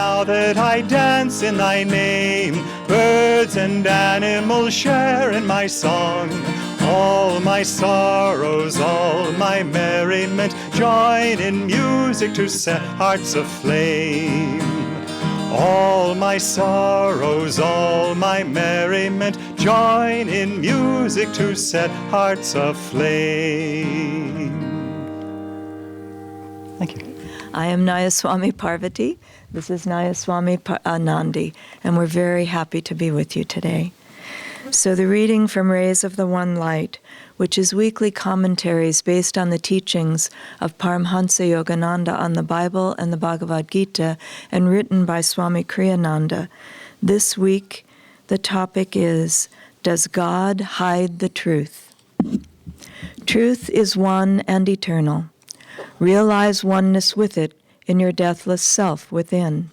now that I dance in thy name. Birds and animals share in my song. All my sorrows, all my merriment, join in music to set hearts aflame. All my sorrows, all my merriment, join in music to set hearts aflame. Thank you. I am Nayaswami Parvati. This is Nayaswami Anandi, and we're very happy to be with you today. So the reading from Rays of the One Light, which is weekly commentaries based on the teachings of Paramhansa Yogananda on the Bible and the Bhagavad Gita, and written by Swami Kriyananda. This week, the topic is, Does God Hide the Truth? Truth is one and eternal. Realize oneness with it in your deathless self within.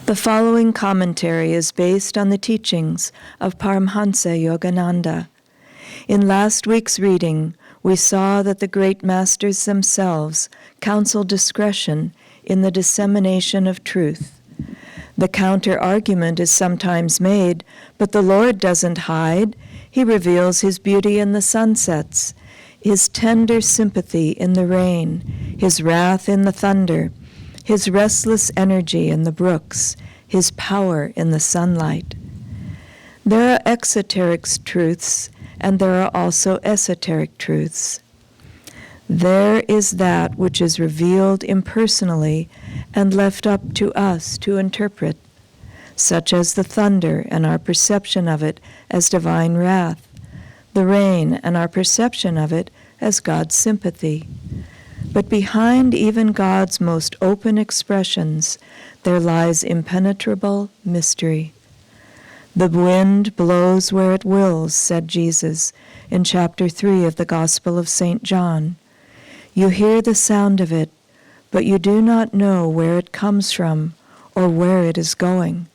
The following commentary is based on the teachings of Paramhansa Yogananda. In last week's reading, we saw that the great masters themselves counsel discretion in the dissemination of truth. The counter-argument is sometimes made, but the Lord doesn't hide. He reveals his beauty in the sunsets, his tender sympathy in the rain, his wrath in the thunder, his restless energy in the brooks, his power in the sunlight. There are exoteric truths, and there are also esoteric truths. There is that which is revealed impersonally and left up to us to interpret, such as the thunder and our perception of it as divine wrath, the rain and our perception of it as God's sympathy. But behind even God's most open expressions, there lies impenetrable mystery. The wind blows where it wills, said Jesus in chapter 3 of the Gospel of St. John. You hear the sound of it, but you do not know where it comes from or where it is going.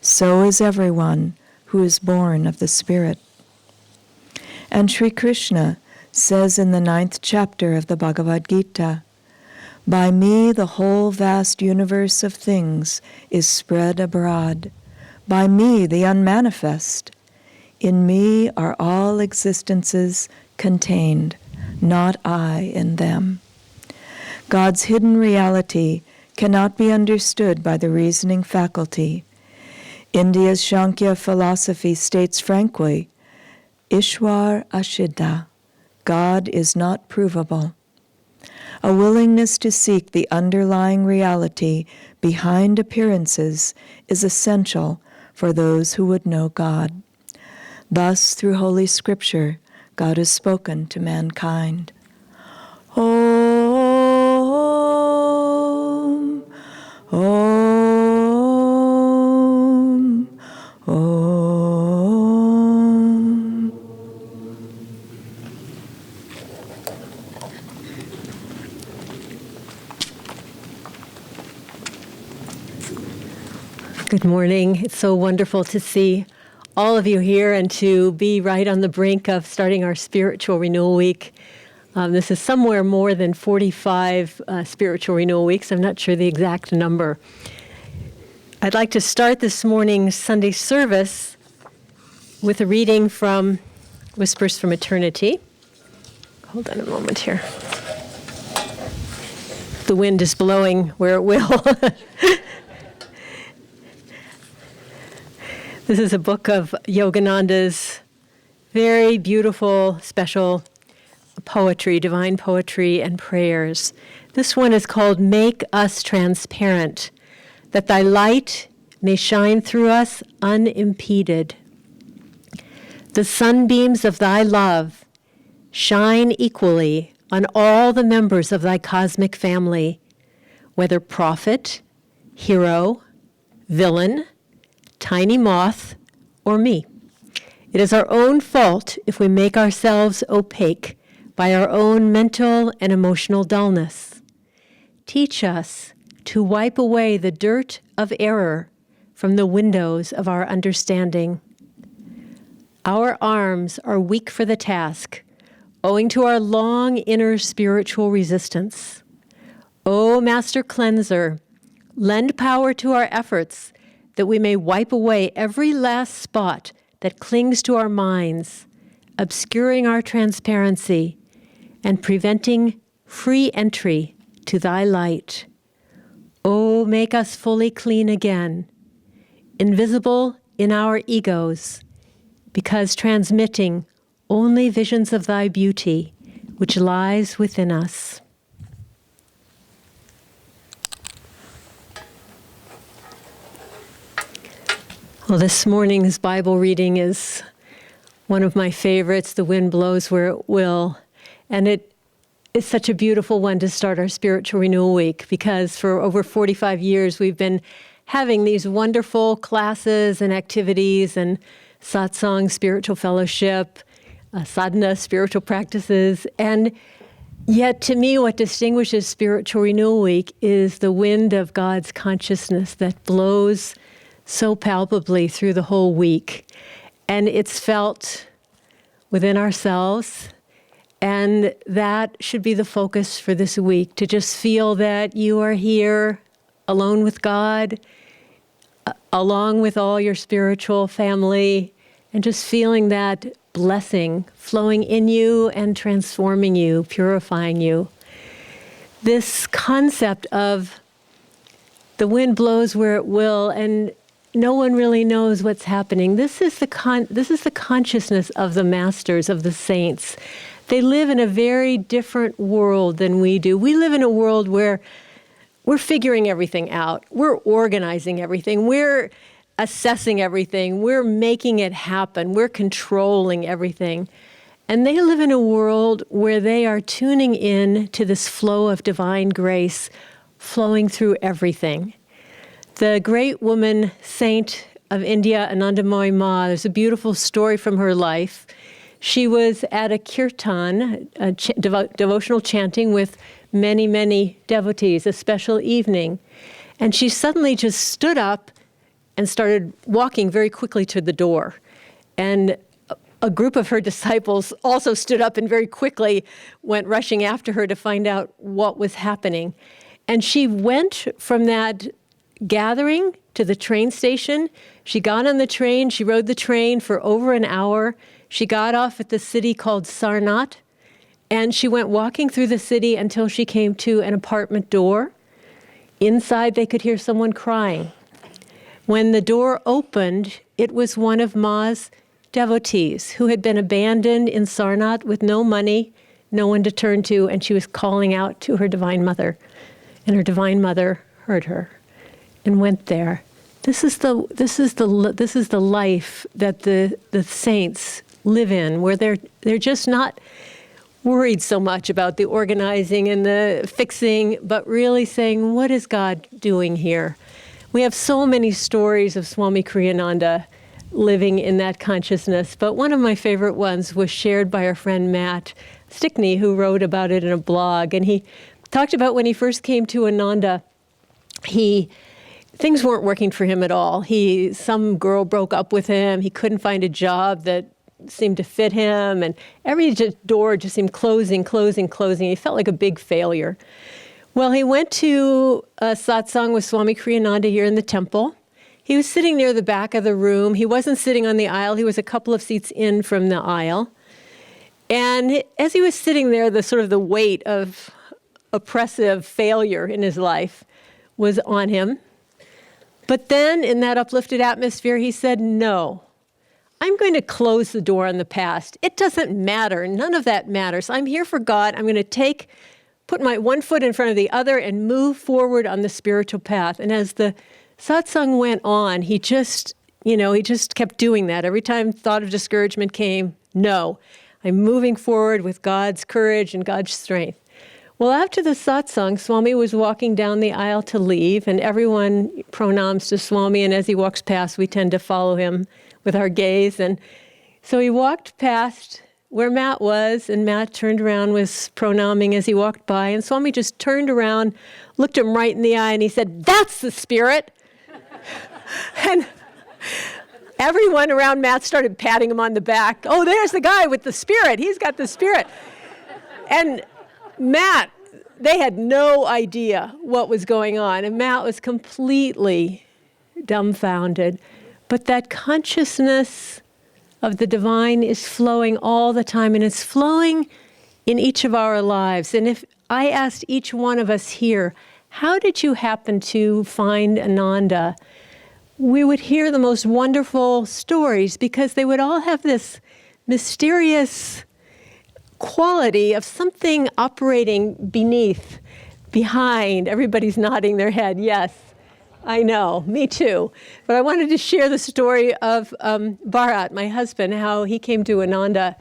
So is everyone who is born of the Spirit. And Sri Krishna says in the 9th chapter of the Bhagavad Gita, By me the whole vast universe of things is spread abroad. By me the unmanifest. In me are all existences contained, not I in them. God's hidden reality cannot be understood by the reasoning faculty. India's Sankhya philosophy states frankly, Ishwar Ashiddha, God is not provable. A willingness to seek the underlying reality behind appearances is essential for those who would know God. Thus, through Holy Scripture, God has spoken to mankind. Om, Om, Om. Good morning. It's so wonderful to see all of you here and to be right on the brink of starting our Spiritual Renewal Week. This is somewhere more than 45 Spiritual Renewal Weeks. I'm not sure the exact number. I'd like to start this morning's Sunday service with a reading from Whispers from Eternity. Hold on a moment here. The wind is blowing where it will. This is a book of Yogananda's very beautiful, special poetry, divine poetry and prayers. This one is called Make Us Transparent, that thy light may shine through us unimpeded. The sunbeams of thy love shine equally on all the members of thy cosmic family, whether prophet, hero, villain, tiny moth, or me. It is our own fault if we make ourselves opaque by our own mental and emotional dullness. Teach us to wipe away the dirt of error from the windows of our understanding. Our arms are weak for the task, owing to our long inner spiritual resistance. O Master Cleanser, lend power to our efforts that we may wipe away every last spot that clings to our minds, obscuring our transparency and preventing free entry to thy light. O make us fully clean again, invisible in our egos, because transmitting only visions of thy beauty, which lies within us. Well, this morning's Bible reading is one of my favorites, The Wind Blows Where It Will. And it is such a beautiful one to start our Spiritual Renewal Week, because for over 45 years we've been having these wonderful classes and activities and satsang, spiritual fellowship, sadhana, spiritual practices. And yet, to me, what distinguishes Spiritual Renewal Week is the wind of God's consciousness that blows so palpably through the whole week. And it's felt within ourselves. And that should be the focus for this week, to just feel that you are here alone with God, along with all your spiritual family, and just feeling that blessing flowing in you and transforming you, purifying you. This concept of the wind blows where it will, and no one really knows what's happening. This is the consciousness of the masters, of the saints. They live in a very different world than we do. We live in a world where we're figuring everything out. We're organizing everything. We're assessing everything. We're making it happen. We're controlling everything. And they live in a world where they are tuning in to this flow of divine grace flowing through everything. The great woman saint of India, Ananda, there's a beautiful story from her life. She was at a kirtan, devotional chanting with many, many devotees, a special evening. And she suddenly just stood up and started walking very quickly to the door. And a group of her disciples also stood up and very quickly went rushing after her to find out what was happening. And she went from that gathering to the train station. She got on the train. She rode the train for over an hour. She got off at the city called Sarnath, and she went walking through the city until she came to an apartment door. Inside, they could hear someone crying. When the door opened, it was one of Ma's devotees who had been abandoned in Sarnath with no money, no one to turn to, and she was calling out to her Divine Mother. And her Divine Mother heard her and went there. This is the life that the saints live in, where they're just not worried so much about the organizing and the fixing, but really saying, what is God doing here? We have so many stories of Swami Kriyananda living in that consciousness, but one of my favorite ones was shared by our friend Matt Stickney, who wrote about it in a blog, and he talked about when he first came to Ananda, things weren't working for him at all. Some girl broke up with him. He couldn't find a job that seemed to fit him, and every door just seemed closing. He felt like a big failure. Well, he went to a satsang with Swami Kriyananda here in the temple. He was sitting near the back of the room. He wasn't sitting on the aisle. He was a couple of seats in from the aisle. And as he was sitting there, the weight of oppressive failure in his life was on him. But then, in that uplifted atmosphere, he said, no, I'm going to close the door on the past. It doesn't matter. None of that matters. I'm here for God. I'm going to put my one foot in front of the other and move forward on the spiritual path. And as the satsang went on, he just kept doing that. Every time thought of discouragement came, no, I'm moving forward with God's courage and God's strength. Well, after the satsang, Swami was walking down the aisle to leave, and everyone pranams to Swami, and as he walks past, we tend to follow him with our gaze. And so he walked past where Matt was, and Matt turned around, was pranaming as he walked by, and Swami just turned around, looked him right in the eye, and he said, "That's the spirit." And everyone around Matt started patting him on the back. Oh, there's the guy with the spirit. He's got the spirit. And Matt they had no idea what was going on, and Matt was completely dumbfounded. But that consciousness of the divine is flowing all the time, and it's flowing in each of our lives. And if I asked each one of us here, how did you happen to find Ananda? We would hear the most wonderful stories, because they would all have this mysterious quality of something operating behind. Everybody's nodding their head. Yes, I know, me too. But I wanted to share the story of Bharat, my husband, how he came to Ananda.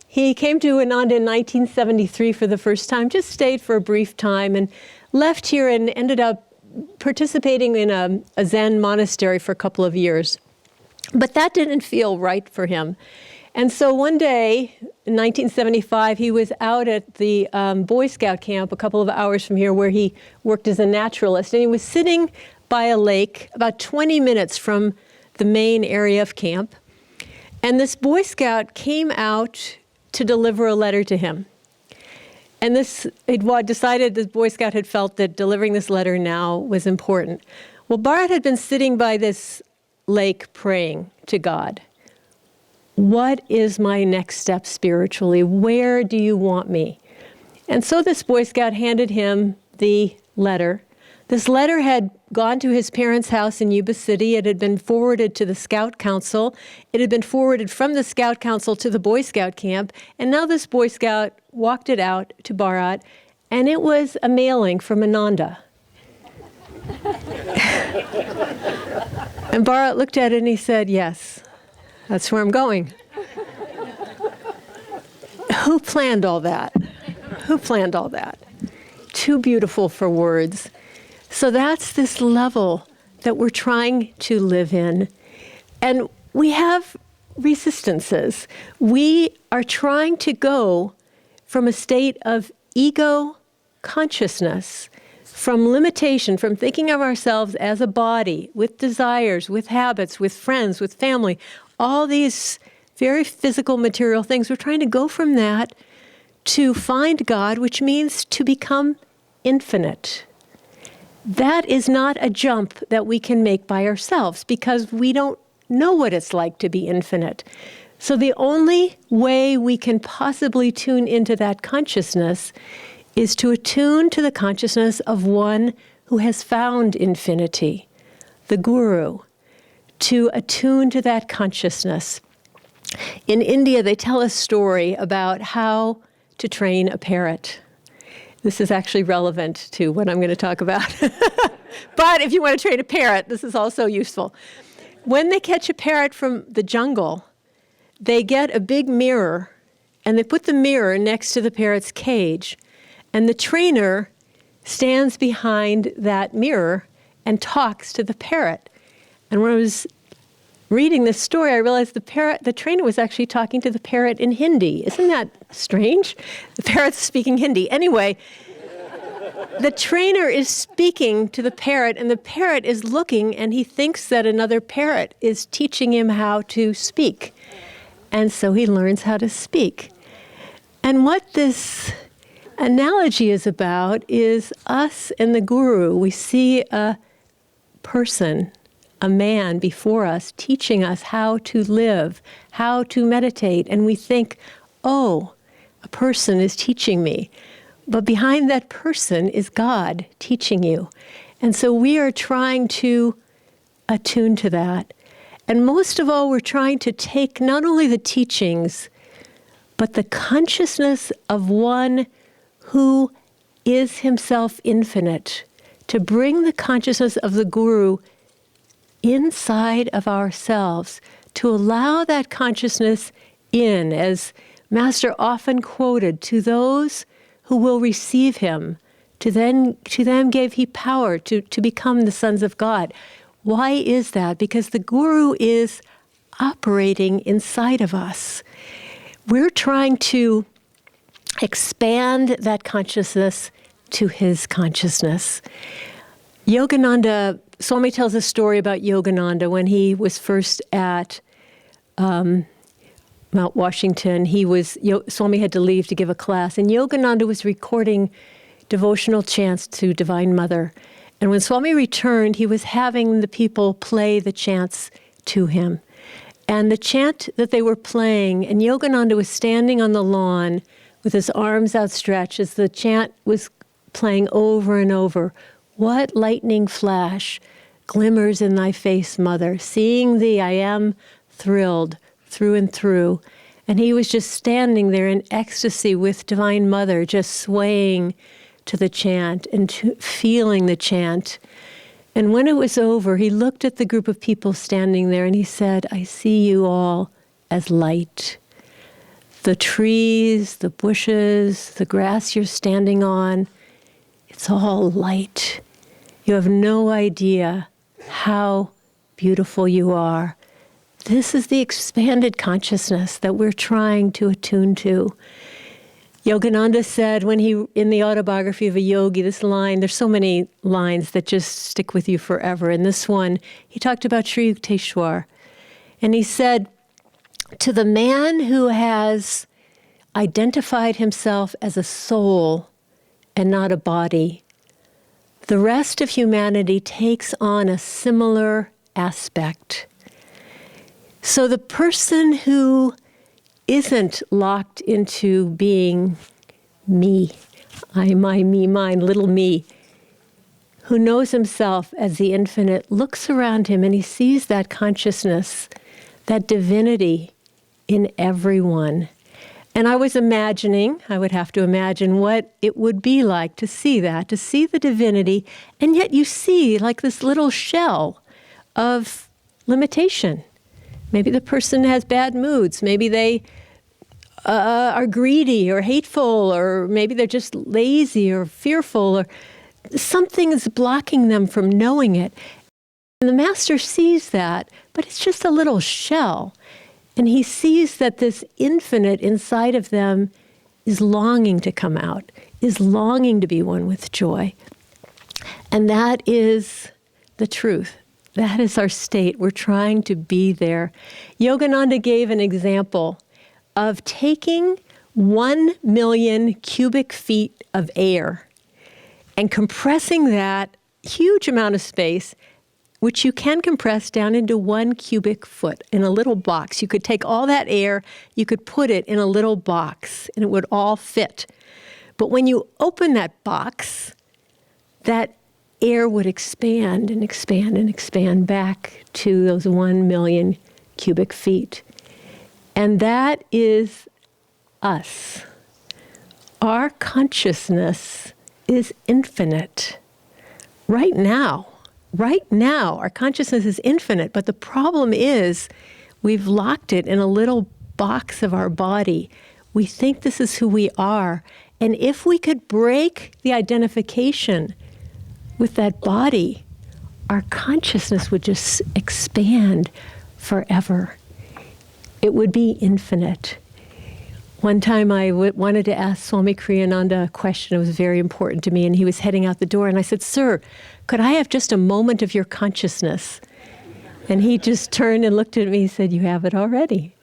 He came to Ananda in 1973 for the first time, just stayed for a brief time, and left here and ended up participating in a Zen monastery for a couple of years. But that didn't feel right for him. And so one day, in 1975, he was out at the Boy Scout camp a couple of hours from here, where he worked as a naturalist. And he was sitting by a lake about 20 minutes from the main area of camp. And this Boy Scout came out to deliver a letter to him. And decided this Boy Scout had felt that delivering this letter now was important. Well, Bharat had been sitting by this lake praying to God. What is my next step spiritually? Where do you want me? And so this Boy Scout handed him the letter. This letter had gone to his parents' house in Yuba City. It had been forwarded to the Scout Council. It had been forwarded from the Scout Council to the Boy Scout camp. And now this Boy Scout walked it out to Bharat, and it was a mailing from Ananda. And Bharat looked at it and he said, yes, that's where I'm going. Who planned all that? Who planned all that? Too beautiful for words. So that's this level that we're trying to live in. And we have resistances. We are trying to go from a state of ego consciousness, from limitation, from thinking of ourselves as a body, with desires, with habits, with friends, with family, all these very physical, material things. We're trying to go from that to find God, which means to become infinite. That is not a jump that we can make by ourselves, because we don't know what it's like to be infinite. So the only way we can possibly tune into that consciousness is to attune to the consciousness of one who has found infinity, the Guru, to attune to that consciousness. In India, they tell a story about how to train a parrot. This is actually relevant to what I'm going to talk about. But if you want to train a parrot, this is also useful. When they catch a parrot from the jungle, they get a big mirror, and they put the mirror next to the parrot's cage. And the trainer stands behind that mirror and talks to the parrot. And when I was reading this story, I realized the trainer was actually talking to the parrot in Hindi. Isn't that strange? The parrot's speaking Hindi. Anyway, the trainer is speaking to the parrot, and the parrot is looking, and he thinks that another parrot is teaching him how to speak. And so he learns how to speak. And what this analogy is about is us and the Guru. We see a person, a man before us, teaching us how to live, how to meditate. And we think, oh, a person is teaching me. But behind that person is God teaching you. And so we are trying to attune to that. And most of all, we're trying to take not only the teachings, but the consciousness of one who is himself infinite, to bring the consciousness of the Guru inside of ourselves, to allow that consciousness in, as Master often quoted, to those who will receive him. To them gave he power to become the sons of God. Why is that? Because the Guru is operating inside of us. We're trying to expand that consciousness to his consciousness. Yogananda, Swami tells a story about Yogananda when he was first at Mount Washington. Swami had to leave to give a class, and Yogananda was recording devotional chants to Divine Mother. And when Swami returned, he was having the people play the chants to him. And the chant that they were playing, and Yogananda was standing on the lawn with his arms outstretched as the chant was playing over and over. What lightning flash glimmers in thy face, Mother. Seeing thee, I am thrilled through and through. And he was just standing there in ecstasy with Divine Mother, just swaying to the chant and feeling the chant. And when it was over, he looked at the group of people standing there and he said, I see you all as light. The trees, the bushes, the grass you're standing on, it's all light. You have no idea how beautiful you are. This is the expanded consciousness that we're trying to attune to. Yogananda said when in the autobiography of a yogi, this line, there's so many lines that just stick with you forever. And this one, he talked about Sri Yukteswar. And he said, to the man who has identified himself as a soul and not a body, the rest of humanity takes on a similar aspect. So the person who isn't locked into being me, I, my, me, mine, little me, who knows himself as the infinite, looks around him and he sees that consciousness, that divinity in everyone. And I was imagining, I would have to imagine what it would be like to see that, to see the divinity, and yet you see like this little shell of limitation. Maybe the person has bad moods. Maybe they are greedy or hateful, or maybe they're just lazy or fearful, or something is blocking them from knowing it. And the Master sees that, but it's just a little shell. And he sees that this infinite inside of them is longing to come out, is longing to be one with joy. And that is the truth. That is our state. We're trying to be there. Yogananda gave an example of taking 1 million cubic feet of air and compressing that huge amount of space, which you can compress down into 1 cubic foot in a little box. You could take all that air, you could put it in a little box, and it would all fit. But when you open that box, that air would expand and expand and expand back to those 1 million cubic feet. And that is us. Our consciousness is infinite. Right now, our consciousness is infinite, but the problem is we've locked it in a little box of our body. We think this is who we are. And if we could break the identification with that body, our consciousness would just expand forever. It would be infinite. One time I wanted to ask Swami Kriyananda a question that was very important to me, and he was heading out the door, and I said, Sir, could I have just a moment of your consciousness? And he just turned and looked at me and said, you have it already.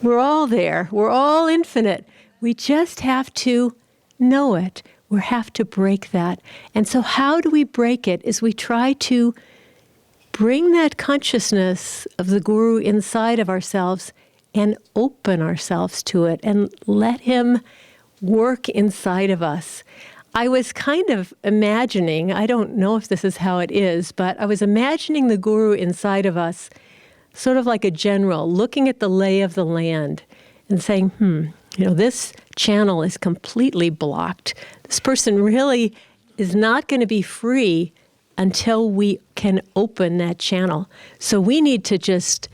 We're all there. We're all infinite. We just have to know it. We have to break that. And so how do we break it? Is we try to bring that consciousness of the Guru inside of ourselves and open ourselves to it and let him work inside of us. I was kind of imagining, I don't know if this is how it is, but I was imagining the Guru inside of us sort of like a general looking at the lay of the land and saying, this channel is completely blocked. This person really is not going to be free until we can open that channel. So we need to just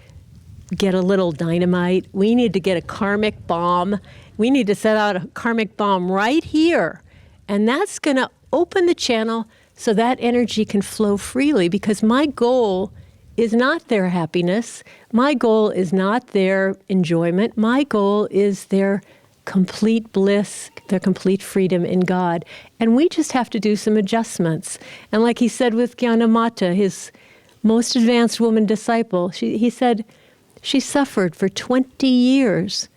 get a little dynamite. We need to get a karmic bomb. We need to set out a karmic bomb right here. And that's going to open the channel so that energy can flow freely, because my goal is not their happiness. My goal is not their enjoyment. My goal is their complete bliss, their complete freedom in God. And we just have to do some adjustments. And like he said with Gyanamata, his most advanced woman disciple, he said she suffered for 20 years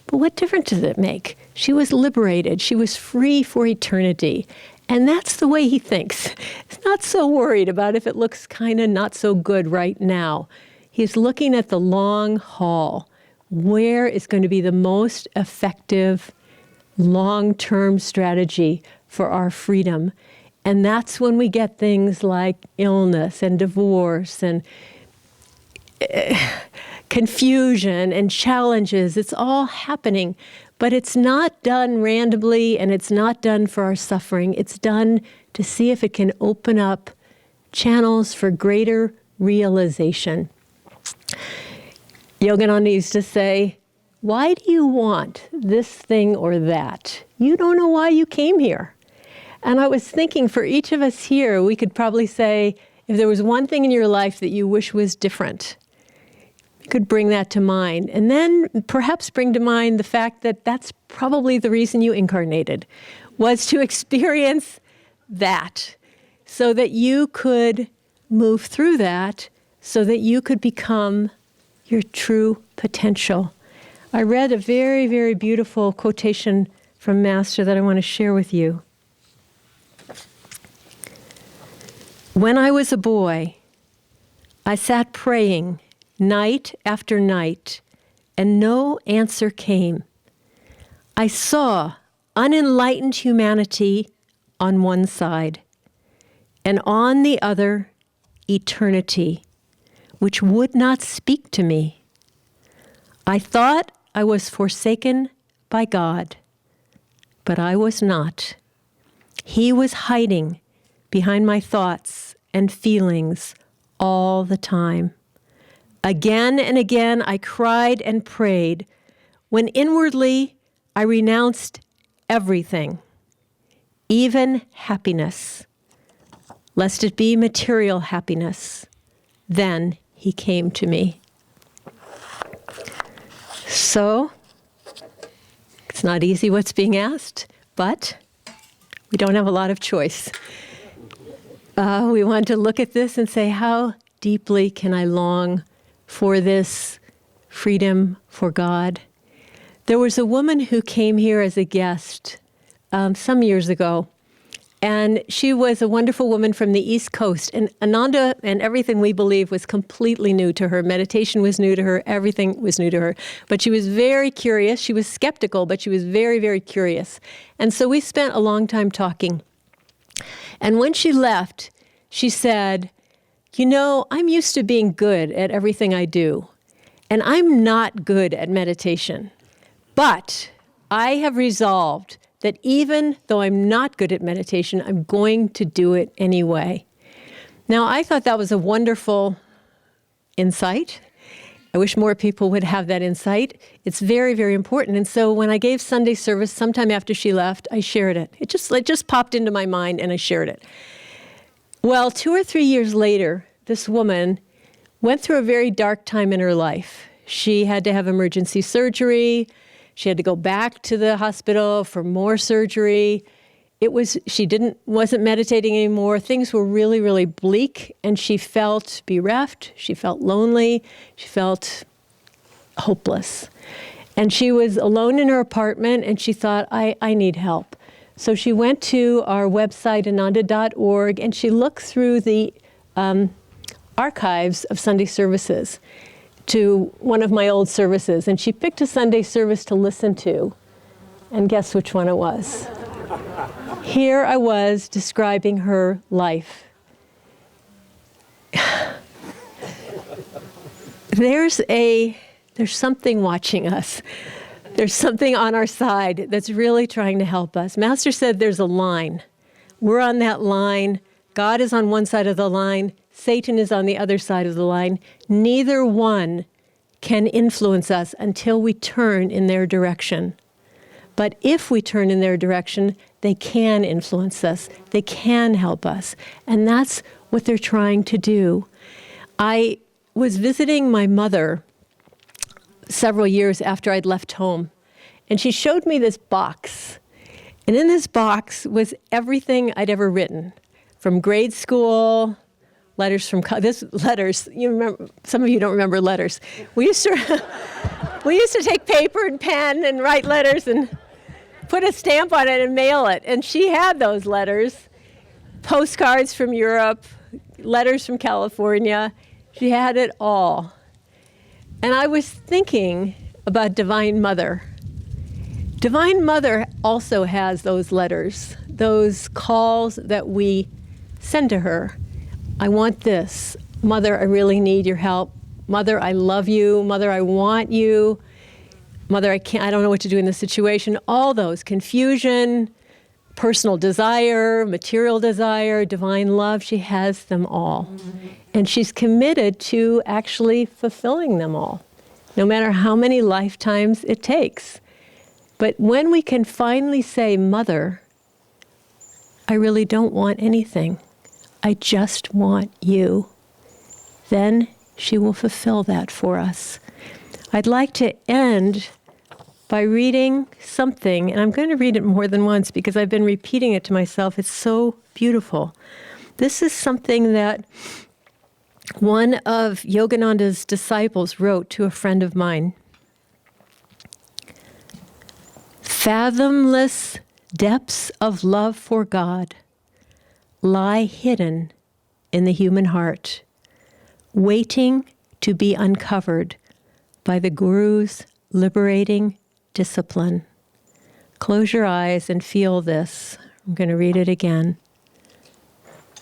But what difference does it make? She was liberated. She was free for eternity. And that's the way he thinks. He's not so worried about if it looks kind of not so good right now. He's looking at the long haul. Where is going to be the most effective long-term strategy for our freedom? And that's when we get things like illness and divorce and confusion and challenges. It's all happening. But it's not done randomly, and it's not done for our suffering. It's done to see if it can open up channels for greater realization. Yogananda used to say, why do you want this thing or that? You don't know why you came here. And I was thinking for each of us here, we could probably say, if there was one thing in your life that you wish was different, you could bring that to mind. And then perhaps bring to mind the fact that that's probably the reason you incarnated, was to experience that, so that you could move through that, so that you could become your true potential. I read a very, very beautiful quotation from Master that I want to share with you. When I was a boy, I sat praying night after night, and no answer came. I saw unenlightened humanity on one side, and on the other, eternity, which would not speak to me. I thought I was forsaken by God, but I was not. He was hiding behind my thoughts and feelings all the time. Again and again I cried and prayed, when inwardly I renounced everything, even happiness, lest it be material happiness. Then he came to me. So, it's not easy what's being asked, but we don't have a lot of choice. We want to look at this and say, how deeply can I long for this freedom for God? There was a woman who came here as a guest some years ago, and she was a wonderful woman from the East Coast. And Ananda and everything we believe was completely new to her. Meditation was new to her. Everything was new to her. But she was very curious. She was skeptical, but she was very, very curious. And so we spent a long time talking. And when she left, she said, you know, I'm used to being good at everything I do, and I'm not good at meditation. But I have resolved that even though I'm not good at meditation, I'm going to do it anyway. Now, I thought that was a wonderful insight. I wish more people would have that insight. It's very, very important. And so when I gave Sunday service sometime after she left, I shared it. It just popped into my mind, and I shared it. Well, 2 or 3 years later, this woman went through a very dark time in her life. She had to have emergency surgery. She had to go back to the hospital for more surgery. She wasn't meditating anymore. Things were really, really bleak, and she felt bereft. She felt lonely. She felt hopeless. And she was alone in her apartment, and she thought, I need help. So she went to our website, ananda.org, and she looked through the archives of Sunday services to one of my old services, and she picked a Sunday service to listen to. And guess which one it was? Here I was describing her life. There's something watching us. There's something on our side that's really trying to help us. Master said there's a line. We're on that line. God is on one side of the line. Satan is on the other side of the line. Neither one can influence us until we turn in their direction. But if we turn in their direction, they can influence us. They can help us. And that's what they're trying to do. I was visiting my mother several years after I'd left home, and she showed me this box. And in this box was everything I'd ever written, from grade school, letters from letters. You remember? Some of you don't remember letters. We used to We used to take paper and pen and write letters and put a stamp on it and mail it. And she had those letters, postcards from Europe, letters from California. She had it all. And I was thinking about Divine Mother. Divine Mother also has those letters, those calls that we send to her. I want this. Mother, I really need your help. Mother, I love you. Mother, I want you. Mother, I don't know what to do in this situation. All those, confusion, personal desire, material desire, divine love, she has them all. Mm-hmm. And she's committed to actually fulfilling them all, no matter how many lifetimes it takes. But when we can finally say, Mother, I really don't want anything. I just want you. Then she will fulfill that for us. I'd like to end by reading something, and I'm going to read it more than once because I've been repeating it to myself. It's so beautiful. This is something that one of Yogananda's disciples wrote to a friend of mine. Fathomless depths of love for God lie hidden in the human heart, waiting to be uncovered by the Guru's liberating discipline. Close your eyes and feel this. I'm going to read it again.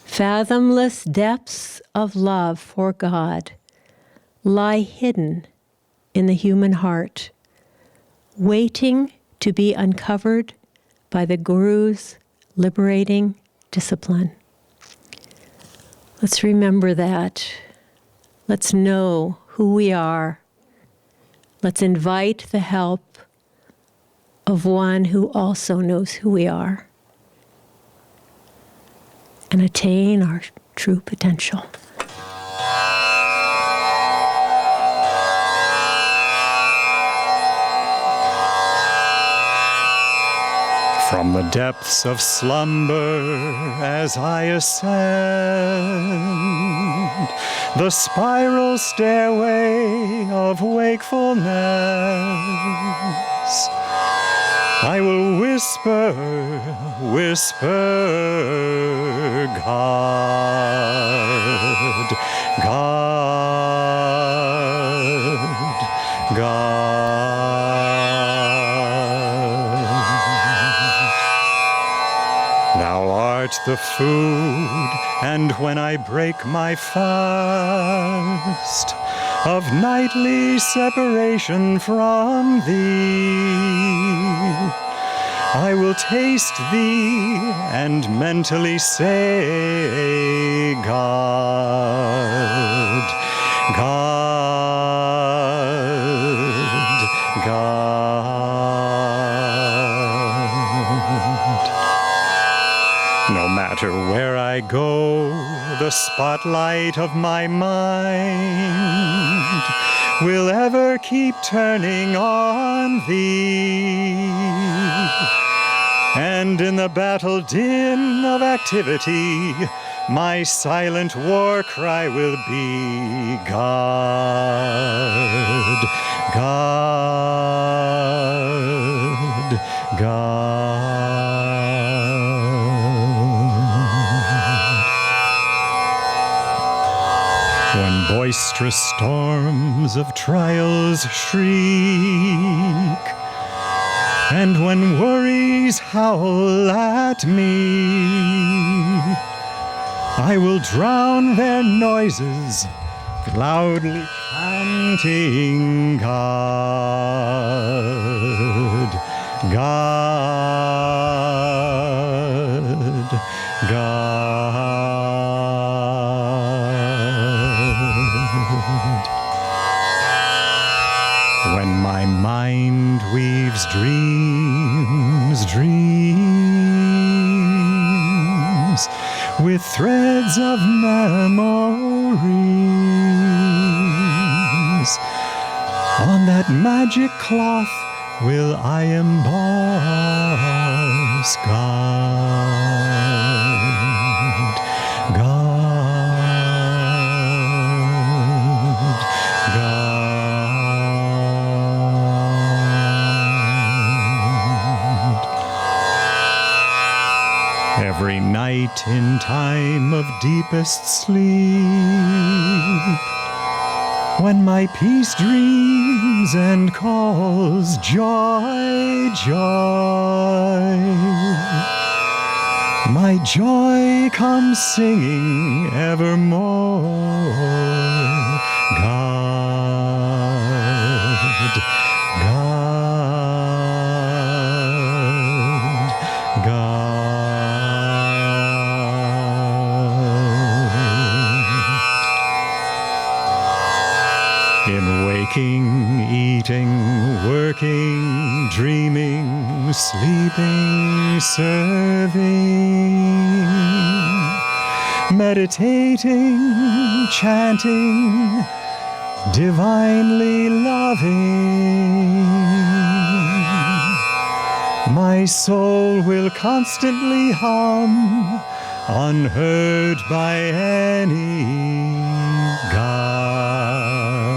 Fathomless depths of love for God lie hidden in the human heart, waiting to be uncovered by the Guru's liberating discipline. Let's remember that. Let's know who we are. Let's invite the help of one who also knows who we are and attain our true potential. From the depths of slumber as I ascend the spiral stairway of wakefulness, I will whisper, whisper, God, God, God. Thou art the food, and when I break my fast of nightly separation from thee, I will taste thee and mentally say, God, God, God. No matter where I go, the spotlight of my mind will ever keep turning on thee. And in the battle din of activity, my silent war cry will be, God, God, God. When boisterous storms of trials shriek, and when worries howl at me, I will drown their noises, loudly chanting, God, God, God. When my mind weaves dreams with threads of memories, on that magic cloth will I emboss, God, God, God. in time of deepest sleep, when my peace dreams and calls joy, joy, my joy comes singing evermore. God, God, God. In waking, eating, working, dreaming, sleeping, serving, meditating, chanting, divinely loving, my soul will constantly hum, unheard by any God.